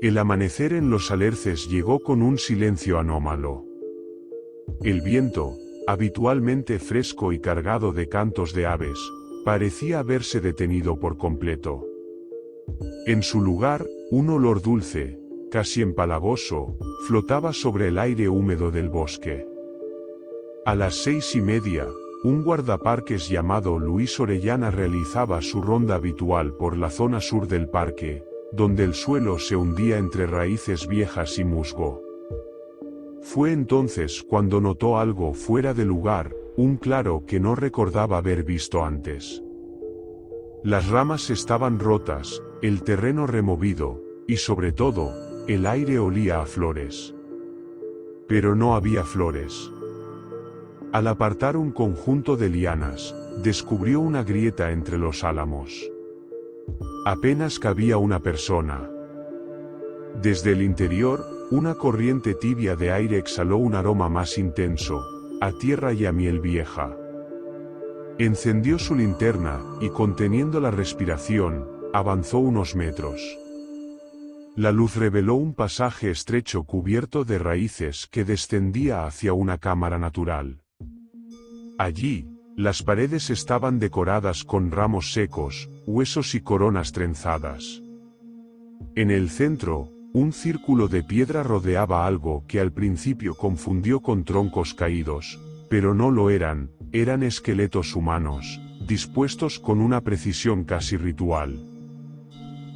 El amanecer en los alerces llegó con un silencio anómalo. El viento, habitualmente fresco y cargado de cantos de aves, parecía haberse detenido por completo. En su lugar, un olor dulce, casi empalagoso, flotaba sobre el aire húmedo del bosque. A las 6:30, un guardaparques llamado Luis Orellana realizaba su ronda habitual por la zona sur del parque, donde el suelo se hundía entre raíces viejas y musgo. Fue entonces cuando notó algo fuera de lugar, un claro que no recordaba haber visto antes. Las ramas estaban rotas, el terreno removido, y sobre todo, el aire olía a flores. Pero no había flores. Al apartar un conjunto de lianas, descubrió una grieta entre los álamos. Apenas cabía una persona. Desde el interior, una corriente tibia de aire exhaló un aroma más intenso, a tierra y a miel vieja. Encendió su linterna, y conteniendo la respiración, avanzó unos metros. La luz reveló un pasaje estrecho cubierto de raíces que descendía hacia una cámara natural. Allí, las paredes estaban decoradas con ramos secos, huesos y coronas trenzadas. En el centro, un círculo de piedra rodeaba algo que al principio confundió con troncos caídos, pero no lo eran, eran esqueletos humanos, dispuestos con una precisión casi ritual.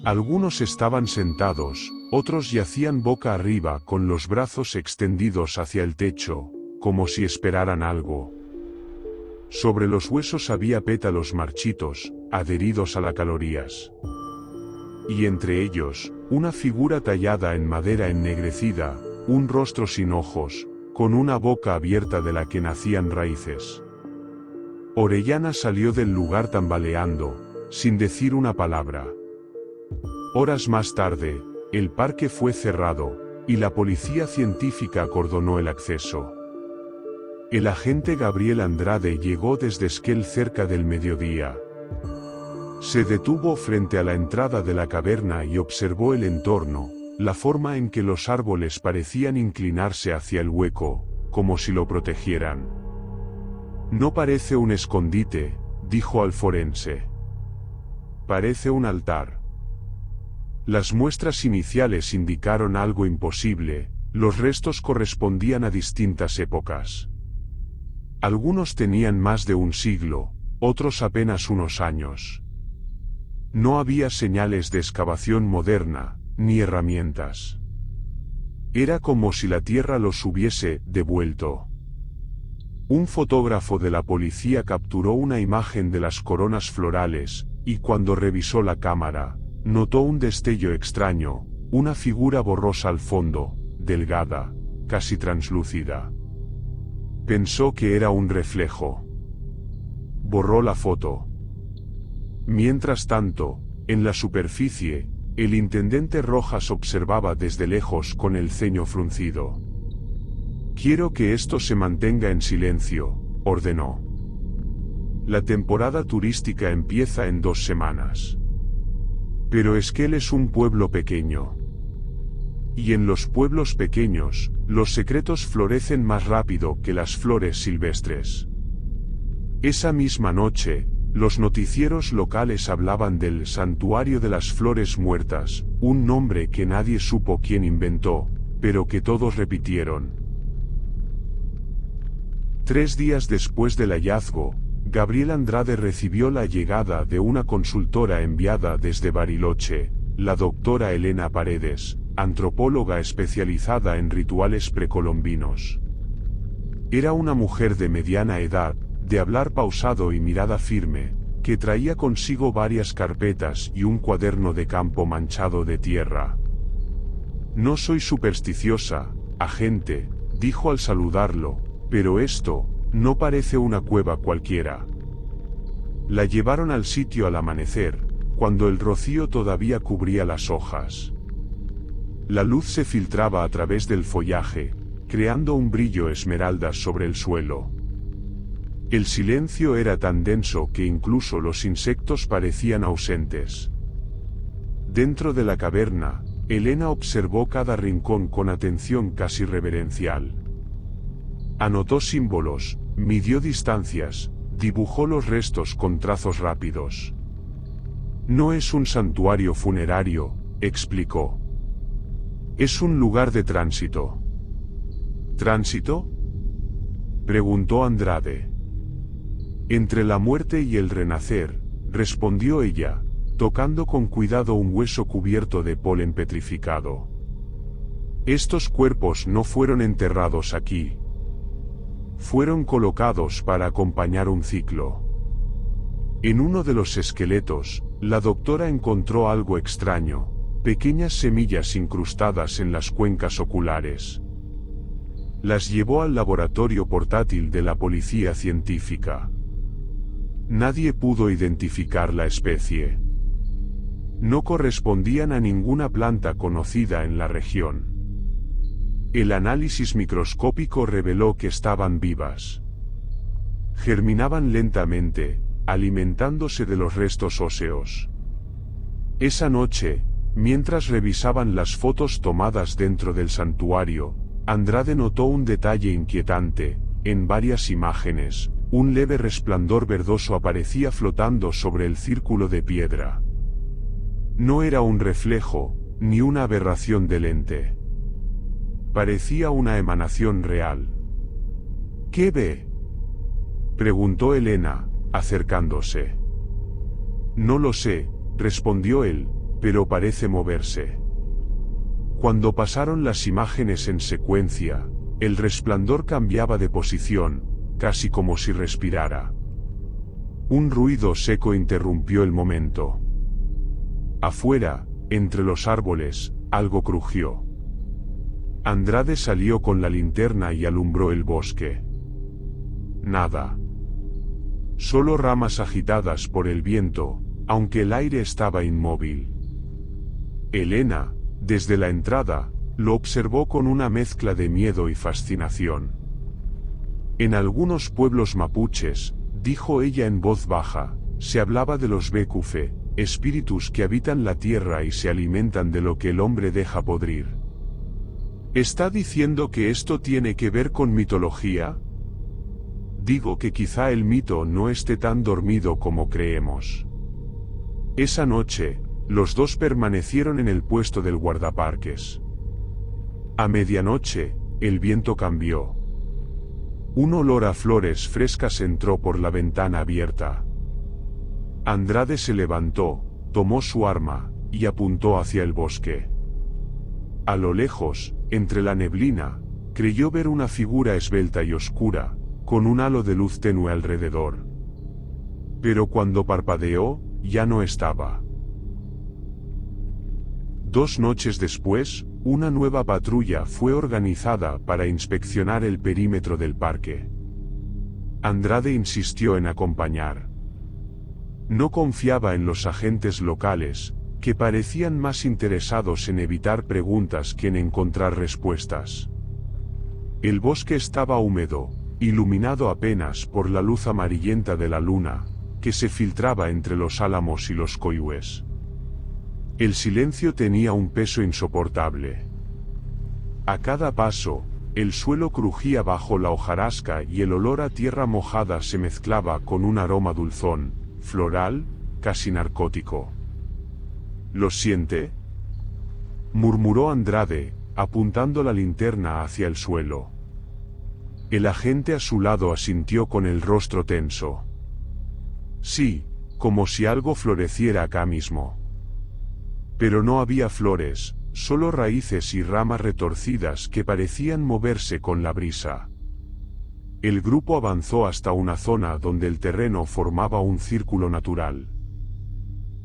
Algunos estaban sentados, otros yacían boca arriba con los brazos extendidos hacia el techo, como si esperaran algo. Sobre los huesos había pétalos marchitos, adheridos a las calorías. Y entre ellos, una figura tallada en madera ennegrecida, un rostro sin ojos, con una boca abierta de la que nacían raíces. Orellana salió del lugar tambaleando, sin decir una palabra. Horas más tarde, el parque fue cerrado, y la policía científica acordonó el acceso. El agente Gabriel Andrade llegó desde Esquel cerca del mediodía. Se detuvo frente a la entrada de la caverna y observó el entorno, la forma en que los árboles parecían inclinarse hacia el hueco, como si lo protegieran. No parece un escondite, dijo al forense. Parece un altar. Las muestras iniciales indicaron algo imposible, los restos correspondían a distintas épocas. Algunos tenían más de un siglo, otros apenas unos años. No había señales de excavación moderna, ni herramientas. Era como si la tierra los hubiese devuelto. Un fotógrafo de la policía capturó una imagen de las coronas florales, y cuando revisó la cámara, notó un destello extraño, una figura borrosa al fondo, delgada, casi translúcida. Pensó que era un reflejo. Borró la foto. Mientras tanto, en la superficie, el intendente Rojas observaba desde lejos con el ceño fruncido. «Quiero que esto se mantenga en silencio», ordenó. La temporada turística empieza en 2 semanas. Pero Esquel es un pueblo pequeño. Y en los pueblos pequeños, los secretos florecen más rápido que las flores silvestres. Esa misma noche, los noticieros locales hablaban del Santuario de las Flores Muertas, un nombre que nadie supo quién inventó, pero que todos repitieron. 3 días después del hallazgo, Gabriel Andrade recibió la llegada de una consultora enviada desde Bariloche, la doctora Elena Paredes, antropóloga especializada en rituales precolombinos. Era una mujer de mediana edad, de hablar pausado y mirada firme, que traía consigo varias carpetas y un cuaderno de campo manchado de tierra. «No soy supersticiosa, agente», dijo al saludarlo, «pero esto no parece una cueva cualquiera». La llevaron al sitio al amanecer, cuando el rocío todavía cubría las hojas. La luz se filtraba a través del follaje, creando un brillo esmeralda sobre el suelo. El silencio era tan denso que incluso los insectos parecían ausentes. Dentro de la caverna, Elena observó cada rincón con atención casi reverencial. Anotó símbolos, midió distancias, dibujó los restos con trazos rápidos. No es un santuario funerario, explicó. Es un lugar de tránsito. ¿Tránsito?, preguntó Andrade. Entre la muerte y el renacer, respondió ella, tocando con cuidado un hueso cubierto de polen petrificado. Estos cuerpos no fueron enterrados aquí. Fueron colocados para acompañar un ciclo. En uno de los esqueletos, la doctora encontró algo extraño, pequeñas semillas incrustadas en las cuencas oculares. Las llevó al laboratorio portátil de la policía científica. Nadie pudo identificar la especie. No correspondían a ninguna planta conocida en la región. El análisis microscópico reveló que estaban vivas. Germinaban lentamente, alimentándose de los restos óseos. Esa noche, mientras revisaban las fotos tomadas dentro del santuario, Andrade notó un detalle inquietante. En varias imágenes, un leve resplandor verdoso aparecía flotando sobre el círculo de piedra. No era un reflejo, ni una aberración de lente. Parecía una emanación real. ¿Qué ve?, preguntó Elena, acercándose. No lo sé, respondió él, pero parece moverse. Cuando pasaron las imágenes en secuencia, el resplandor cambiaba de posición, casi como si respirara. Un ruido seco interrumpió el momento. Afuera, entre los árboles, algo crujió. Andrade salió con la linterna y alumbró el bosque. Nada. Solo ramas agitadas por el viento, aunque el aire estaba inmóvil. Elena, desde la entrada, lo observó con una mezcla de miedo y fascinación. En algunos pueblos mapuches, dijo ella en voz baja, se hablaba de los Bekufe, espíritus que habitan la tierra y se alimentan de lo que el hombre deja podrir. ¿Está diciendo que esto tiene que ver con mitología? Digo que quizá el mito no esté tan dormido como creemos. Esa noche, los dos permanecieron en el puesto del guardaparques. A medianoche, el viento cambió. Un olor a flores frescas entró por la ventana abierta. Andrade se levantó, tomó su arma, y apuntó hacia el bosque. A lo lejos, entre la neblina, creyó ver una figura esbelta y oscura, con un halo de luz tenue alrededor. Pero cuando parpadeó, ya no estaba. 2 noches después, una nueva patrulla fue organizada para inspeccionar el perímetro del parque. Andrade insistió en acompañar. No confiaba en los agentes locales, que parecían más interesados en evitar preguntas que en encontrar respuestas. El bosque estaba húmedo, iluminado apenas por la luz amarillenta de la luna, que se filtraba entre los álamos y los coihues. El silencio tenía un peso insoportable. A cada paso, el suelo crujía bajo la hojarasca y el olor a tierra mojada se mezclaba con un aroma dulzón, floral, casi narcótico. ¿Lo siente?, murmuró Andrade, apuntando la linterna hacia el suelo. El agente a su lado asintió con el rostro tenso. Sí, como si algo floreciera acá mismo. Pero no había flores, solo raíces y ramas retorcidas que parecían moverse con la brisa. El grupo avanzó hasta una zona donde el terreno formaba un círculo natural.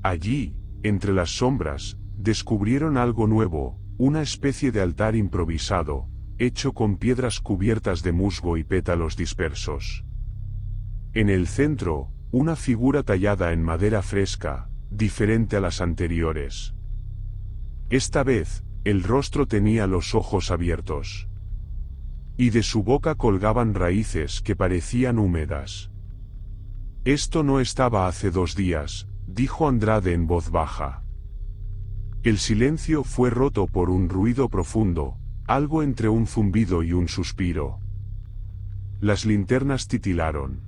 Allí, entre las sombras, descubrieron algo nuevo, una especie de altar improvisado, hecho con piedras cubiertas de musgo y pétalos dispersos. En el centro, una figura tallada en madera fresca, diferente a las anteriores. Esta vez, el rostro tenía los ojos abiertos. Y de su boca colgaban raíces que parecían húmedas. Esto no estaba hace 2 días, dijo Andrade en voz baja. El silencio fue roto por un ruido profundo, algo entre un zumbido y un suspiro. Las linternas titilaron.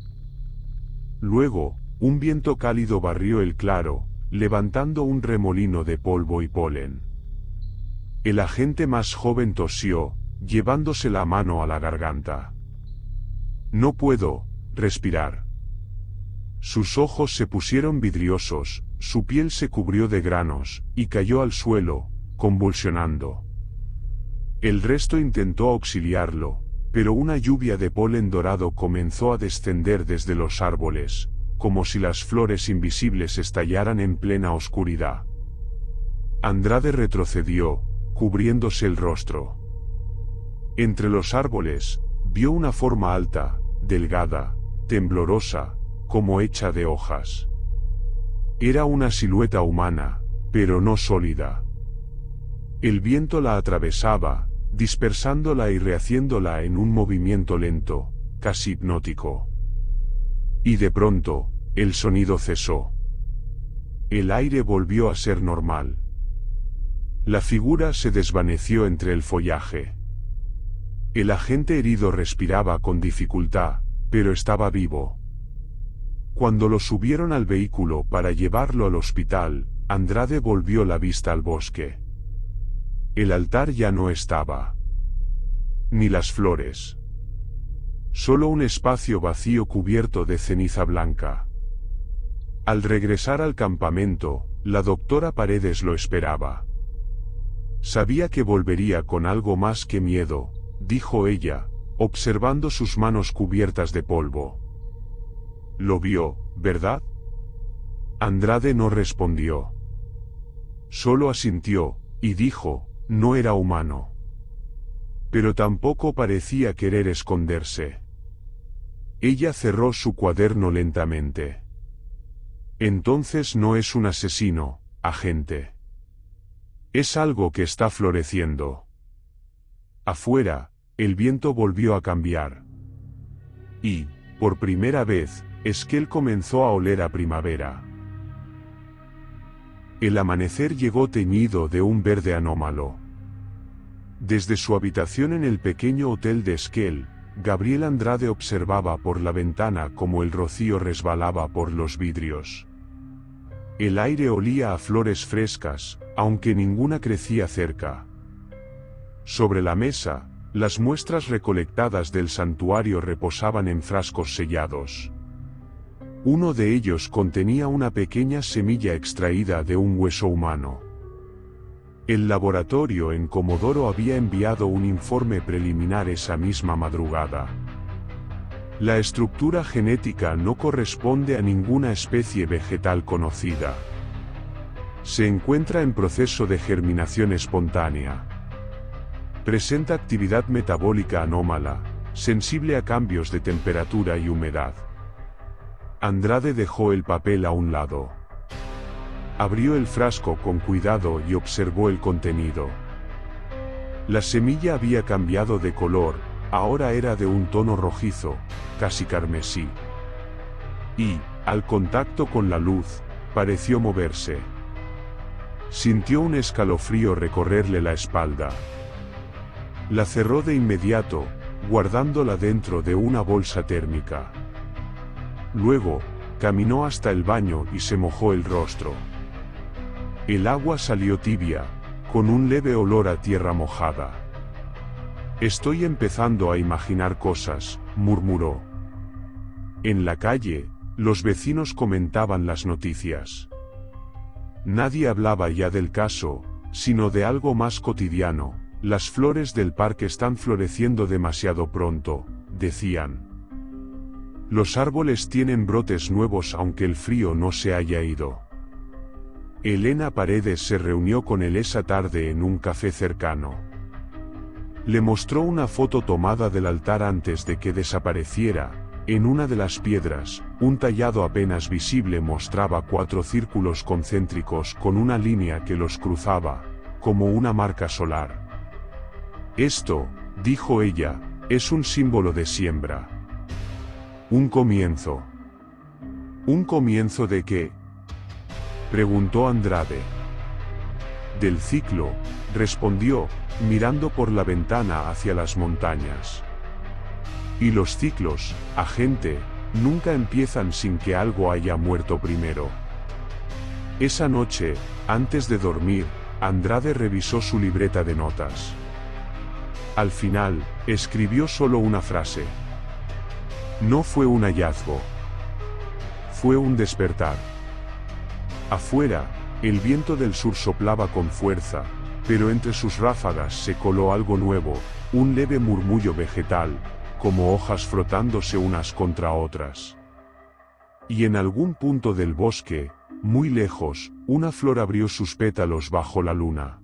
Luego, un viento cálido barrió el claro, levantando un remolino de polvo y polen. El agente más joven tosió, llevándose la mano a la garganta. No puedo respirar. Sus ojos se pusieron vidriosos, su piel se cubrió de granos, y cayó al suelo, convulsionando. El resto intentó auxiliarlo, pero una lluvia de polen dorado comenzó a descender desde los árboles, como si las flores invisibles estallaran en plena oscuridad. Andrade retrocedió, cubriéndose el rostro. Entre los árboles, vio una forma alta, delgada, temblorosa, como hecha de hojas. Era una silueta humana, pero no sólida. El viento la atravesaba, dispersándola y rehaciéndola en un movimiento lento, casi hipnótico. Y de pronto, el sonido cesó. El aire volvió a ser normal. La figura se desvaneció entre el follaje. El agente herido respiraba con dificultad, pero estaba vivo. Cuando lo subieron al vehículo para llevarlo al hospital, Andrade volvió la vista al bosque. El altar ya no estaba. Ni las flores. Solo un espacio vacío cubierto de ceniza blanca. Al regresar al campamento, la doctora Paredes lo esperaba. Sabía que volvería con algo más que miedo, dijo ella, observando sus manos cubiertas de polvo. Lo vio, ¿verdad? Andrade no respondió. Solo asintió, y dijo, no era humano. Pero tampoco parecía querer esconderse. Ella cerró su cuaderno lentamente. Entonces no es un asesino, agente. Es algo que está floreciendo. Afuera, el viento volvió a cambiar. Y, por primera vez, Esquel comenzó a oler a primavera. El amanecer llegó teñido de un verde anómalo. Desde su habitación en el pequeño hotel de Esquel, Gabriel Andrade observaba por la ventana cómo el rocío resbalaba por los vidrios. El aire olía a flores frescas, aunque ninguna crecía cerca. Sobre la mesa, las muestras recolectadas del santuario reposaban en frascos sellados. Uno de ellos contenía una pequeña semilla extraída de un hueso humano. El laboratorio en Comodoro había enviado un informe preliminar esa misma madrugada. La estructura genética no corresponde a ninguna especie vegetal conocida. Se encuentra en proceso de germinación espontánea. Presenta actividad metabólica anómala, sensible a cambios de temperatura y humedad. Andrade dejó el papel a un lado. Abrió el frasco con cuidado y observó el contenido. La semilla había cambiado de color, ahora era de un tono rojizo, casi carmesí. Y, al contacto con la luz, pareció moverse. Sintió un escalofrío recorrerle la espalda. La cerró de inmediato, guardándola dentro de una bolsa térmica. Luego, caminó hasta el baño y se mojó el rostro. El agua salió tibia, con un leve olor a tierra mojada. Estoy empezando a imaginar cosas, murmuró. En la calle, los vecinos comentaban las noticias. Nadie hablaba ya del caso, sino de algo más cotidiano. Las flores del parque están floreciendo demasiado pronto, decían. Los árboles tienen brotes nuevos aunque el frío no se haya ido. Elena Paredes se reunió con él esa tarde en un café cercano. Le mostró una foto tomada del altar antes de que desapareciera. En una de las piedras, un tallado apenas visible mostraba 4 círculos concéntricos con una línea que los cruzaba, como una marca solar. Esto, dijo ella, es un símbolo de siembra. Un comienzo. ¿Un comienzo de qué?, preguntó Andrade. Del ciclo, respondió, mirando por la ventana hacia las montañas. Y los ciclos, agente, nunca empiezan sin que algo haya muerto primero. Esa noche, antes de dormir, Andrade revisó su libreta de notas. Al final, escribió solo una frase. No fue un hallazgo. Fue un despertar. Afuera, el viento del sur soplaba con fuerza, pero entre sus ráfagas se coló algo nuevo, un leve murmullo vegetal, como hojas frotándose unas contra otras. Y en algún punto del bosque, muy lejos, una flor abrió sus pétalos bajo la luna.